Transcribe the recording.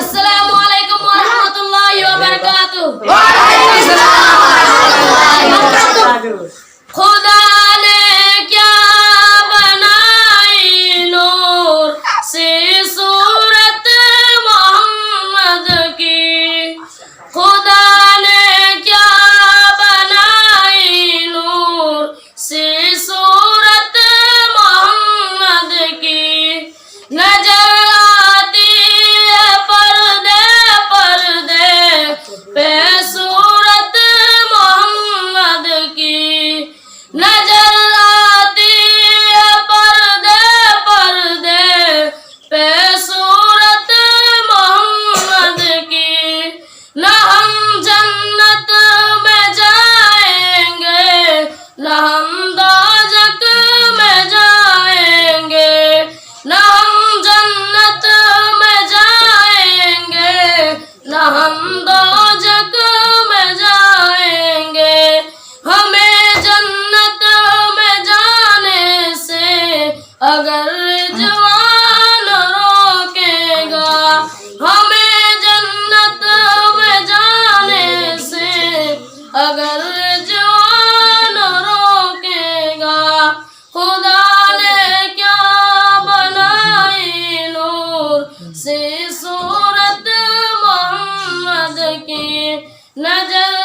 अस्सलामुअलैकुम वरहमतुल्लाहि वबरकातुहू। खुदा ने क्या बनाई नूर से सूरत मोहम्मद की। खुदा ने क्या बनाई नूर से सूरत मोहम्मद की। नजर आती है पर्दे पर्दे पे सूरत मोहम्मद की। नजर आती है पर्दे पर्दे पे सूरत मोहम्मद की। न हम जन्नत में जाएंगे न हम दोज़ख में जाएंगे। न हम जन्नत में जाएंगे न हम दोज़ख में जाएंगे। हमें जन्नत में जाने से अगर जवान रोकेगा। हमें जन्नत में जाने से अगर जवान रोकेगा। खुदा ने क्या बनाई नूर से सूरत मोहम्मद की। नजर